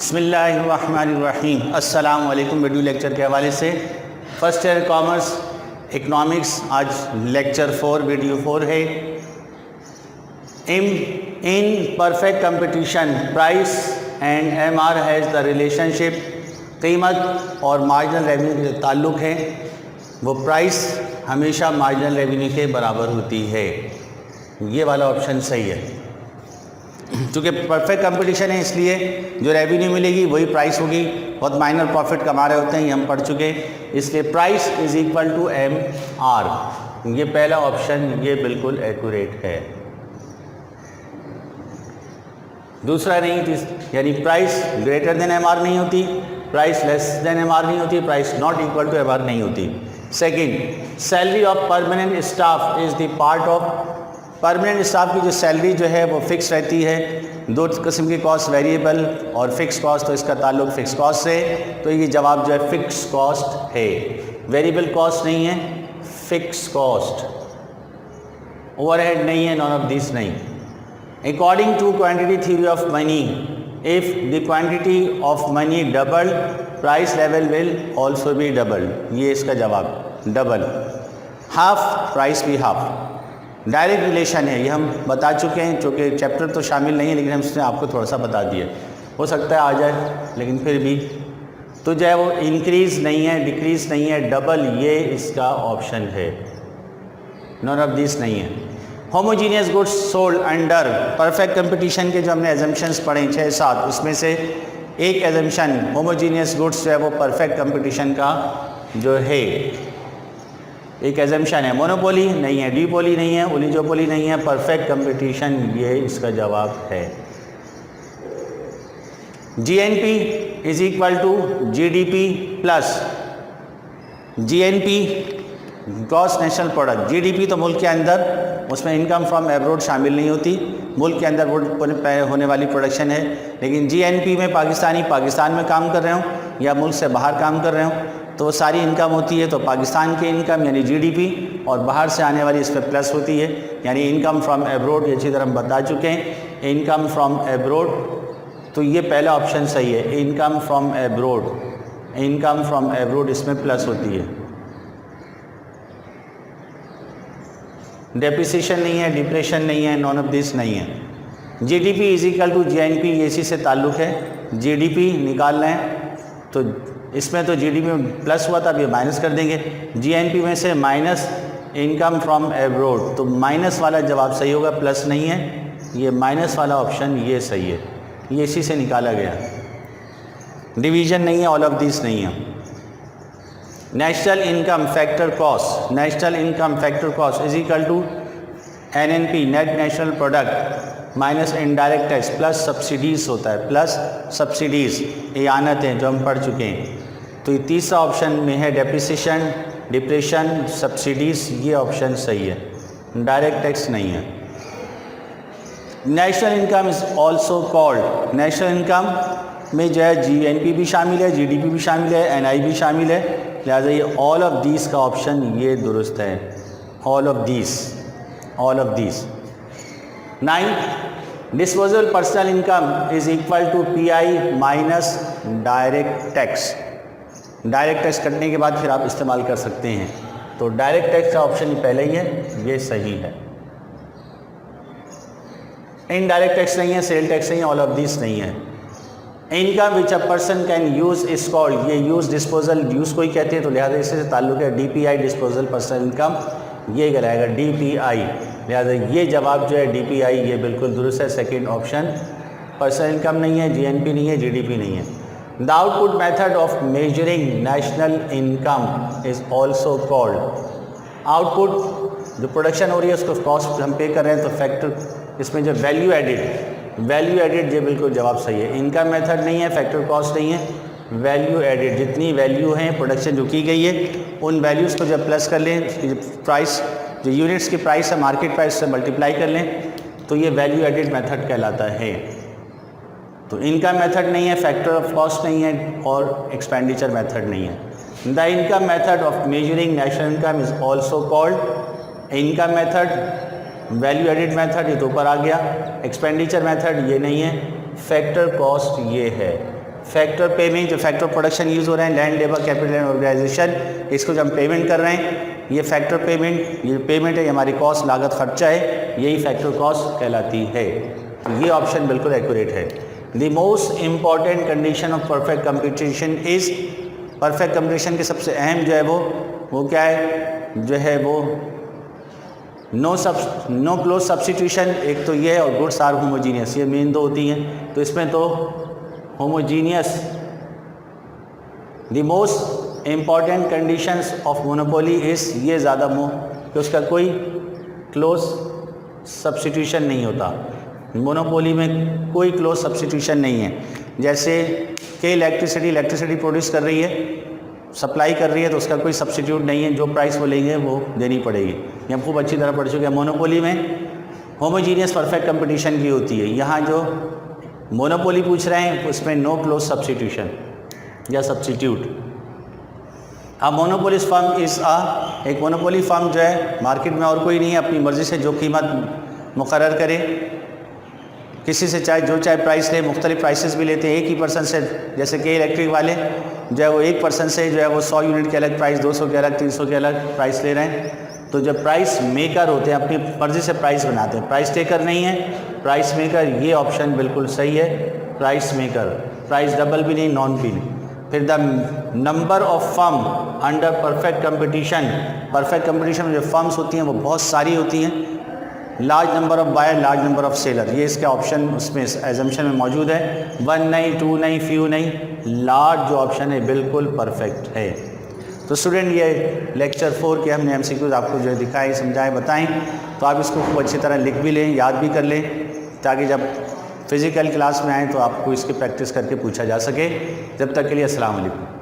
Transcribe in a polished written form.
बिस्मिल्लाहिर्रहमानिर्रहीम। अस्सलाम वालेकुम। वीडियो लेक्चर के हवाले से फर्स्ट ईयर कॉमर्स इकनॉमिक्स, आज लेक्चर 4 वीडियो 4 है। In perfect competition price and MR has the relationship. कीमत और मार्जिनल रेवेन्यू के ताल्लुक़ है, वो प्राइस हमेशा मार्जिनल रेवेन्यू के बराबर होती है। ये वाला ऑप्शन सही है। चूँकि परफेक्ट कंपटीशन है इसलिए जो रेवेन्यू मिलेगी वही प्राइस होगी। बहुत माइनर प्रॉफिट कमा रहे होते हैं, ये हम पढ़ चुके, इसलिए price is equal to M R. ये पहला ऑप्शन ये बिल्कुल एक्यूरेट है। दूसरा नहीं, यानी price greater than M R नहीं होती, price less than M R नहीं होती, price not equal to M R नहीं होती। Second, salary of permanent staff is the part of. Permanent staff की जो सैलरी जो है वो फिक्स रहती है। दो किस्म की कॉस्ट, वेरिएबल और फिक्स कॉस्ट, तो इसका ताल्लुक फिक्स कॉस्ट से, तो ये जवाब जो है फिक्स कॉस्ट है, वेरिएबल कॉस्ट नहीं है, फिक्स कॉस्ट। ओवरहेड नहीं है, नॉन ऑफ दिस नहीं। According to quantity theory of money, if the quantity of money double, price level will also be double. ये इसका जवाब डबल। हाफ, प्राइस भी हाफ। डायरेक्ट रिलेशन है, ये हम बता चुके हैं, चूँकि चैप्टर तो शामिल नहीं है लेकिन हमने आपको थोड़ा सा बता दिया। हो सकता है आ जाए, लेकिन फिर भी तो जो है वो इंक्रीज़ नहीं है, डिक्रीज़ नहीं है, डबल ये इसका ऑप्शन है, नॉन ऑफ दिस नहीं है। Homogeneous goods sold under perfect competition के जो हमने एजम्पशंस पढ़े 6-7, उसमें से एक एजम्पशन होमोजीनियस गुड्स जो है वो परफेक्ट कंपटीशन का जो है एक एजम्पशन है। मोनोपोली नहीं है, डीपोली नहीं है, ओलिगोपोली नहीं है, परफेक्ट कंपटीशन ये इसका जवाब है। GNP is equal to GDP plus GNP gross national product. GDP तो मुल्क के अंदर, उसमें इनकम फ्रॉम एब्रोड शामिल नहीं होती, मुल्क के अंदर होने वाली प्रोडक्शन है। लेकिन जीएनपी में पाकिस्तान में काम कर रहे हो या मुल्क से बाहर काम कर रहे हो तो सारी इनकम होती है। तो पाकिस्तान की इनकम यानी जीडीपी और बाहर से आने वाली इस पर प्लस होती है, यानी इनकम फ्रॉम एब्रोड। ये अच्छी तरह हम बता चुके हैं, इनकम फ्रॉम एब्रोड, तो ये पहला ऑप्शन सही है। Income from abroad, income from abroad इसमें प्लस होती है। डेप्रिसिएशन नहीं है, डिप्रेशन नहीं है, नॉन ऑफ दिस नहीं है। GDP is equal to GNP, ये इसी से ताल्लुक़ है। जीडीपी निकाल रहे हैं तो इसमें तो जीडीपी में प्लस हुआ था, अब ये माइनस कर देंगे। जीएनपी में से माइनस इनकम फ्रॉम एब्रोड, तो माइनस वाला जवाब सही होगा, प्लस नहीं है। ये माइनस वाला ऑप्शन ये सही है, ये इसी से निकाला गया। डिवीजन नहीं है, ऑल ऑफ दिस नहीं है। National income factor cost, national income factor cost is equal to NNP, net national product, minus indirect tax plus subsidies होता है, प्लस सब्सिडीज़, इआनतें जो हम पढ़ चुके हैं। तो ये तीसरा ऑप्शन में है डेप्रिसिएशन, डिप्रेशन, सब्सिडीज़, ये ऑप्शन सही है, डायरेक्ट टैक्स नहीं है। National income is also called, national income में जो है जीएनपी भी शामिल है, जीडीपी भी शामिल है, एनआई भी शामिल है, लिहाजा ये ऑल ऑफ दीज का ऑप्शन ये दुरुस्त है। All of these, all of these. 9, disposal personal income is equal to PI minus direct tax. Direct tax कटने के बाद फिर आप इस्तेमाल कर सकते हैं, तो डायरेक्ट टैक्स का ऑप्शन पहले ही है, ये सही है। इनडायरेक्ट टैक्स नहीं है, सेल टैक्स नहीं है, ऑल ऑफ दिस नहीं है। Income which a person can use is called, ये यूज डिस्पोजल यूज को ही कहते हैं, तो लिहाजा इससे ताल्लुक है डीपीआई, डिस्पोजल पर्सनल इनकम, ये कहलाएगा डीपीआई। लिहाजा ये जवाब जो है डीपीआई, ये बिल्कुल दुरुस्त है। सेकंड ऑप्शन, पर्सनल इनकम नहीं है, जीएनपी नहीं है, जीडीपी नहीं है। The output method of measuring national income is also called, output जो प्रोडक्शन हो रही है उसको कॉस्ट हम पे कर रहे हैं, तो फैक्टर इसमें जो वैल्यू एडिड ये बिल्कुल जवाब सही है। इनकम मेथड नहीं है, फैक्टर कॉस्ट नहीं है, वैल्यू एडिड, जितनी वैल्यू है प्रोडक्शन जो की गई है उन वैल्यूज़ को जब प्लस कर लें, उसकी जो प्राइस, जो यूनिट्स की प्राइस है मार्केट प्राइस से मल्टीप्लाई कर लें, तो ये वैल्यू एडिड मेथड कहलाता है। तो इनकम मेथड नहीं है, फैक्टर ऑफ कॉस्ट नहीं है, और एक्सपेंडिचर मेथड नहीं है। The income method of measuring national income is also called income method, value added method ये तो ऊपर आ गया, एक्सपेंडिचर मेथड ये नहीं है, फैक्टर कॉस्ट ये है। फैक्टर पेमेंट, जो फैक्टर प्रोडक्शन यूज़ हो रहे हैं, land, labour, capital and organisation, इसको जब हम पेमेंट कर रहे हैं, ये फैक्टर पेमेंट, ये पेमेंट है, ये हमारी कॉस्ट, लागत, खर्चा है, यही फैक्टर कॉस्ट कहलाती है। तो ये ऑप्शन बिल्कुल एक्यूरेट है। The most important condition of perfect competition is, perfect competition की सबसे अहम जो है वो क्या है, जो है वो नो क्लोज सब्स्टिट्यूशन, एक तो ये है, और गुड्स आर होमोजीनियस, ये मेन दो होती हैं। तो इसमें तो homogeneous, the most important conditions of monopoly is, ये ज़्यादा कि उसका कोई क्लोज सब्स्टिट्यूशन नहीं होता। मोनोपोली में कोई क्लोज सब्स्टिट्यूशन नहीं है। जैसे कि इलेक्ट्रिसिटी प्रोड्यूस कर रही है, सप्लाई कर रही है, तो उसका कोई सब्स्टिट्यूट नहीं है, जो प्राइस वो लेंगे वो देनी पड़ेगी। ये हम खूब अच्छी तरह पढ़ चुके हैं। मोनोपोली में होमोजीनियस परफेक्ट कंपटीशन की होती है। यहाँ जो मोनोपोली पूछ रहे हैं उसमें नो क्लोज सब्स्टिट्यूशन या substitute. A monopolies firm is एक मोनोपोली फर्म जो है मार्केट में और कोई नहीं है, अपनी मर्ज़ी से जो कीमत मुकर्रर करे, किसी से चाहे प्राइस ले, मुख्तलिफ प्राइसेस भी लेते हैं एक ही पर्सन से। जैसे कि इलेक्ट्रिक वाले जो है वो एक पर्सन से जो है वो 100 यूनिट के अलग प्राइस, 200 के अलग, 300 के अलग प्राइस ले रहे हैं। तो जब प्राइस मेकर होते हैं अपनी मर्ज़ी से प्राइस बनाते हैं, प्राइस टेकर नहीं है, प्राइस मेकर, ये ऑप्शन बिल्कुल सही है। प्राइस मेकर, प्राइस डबल भी नहीं, नॉन भी नहीं। फिर the number of firm under perfect competition, perfect competition में जो फर्म्स होती हैं वो बहुत सारी होती हैं। Large number of buyer, large number of seller, ये इसका ऑप्शन उसमें एजम्पशन में मौजूद है। 1 नहीं, 2 नहीं, फ्यू नहीं, लार्ज जो ऑप्शन है बिल्कुल परफेक्ट है। तो स्टूडेंट, ये लेक्चर 4 के हमने MCQs आपको जो है दिखाए, समझाए, बताएं, तो आप इसको खूब अच्छी तरह लिख भी लें, याद भी कर लें, ताकि जब फिज़िकल क्लास में आएँ तो आपको इसकी प्रैक्टिस करके पूछा जा सके। जब तक के लिए अस्सलाम वालेकुम।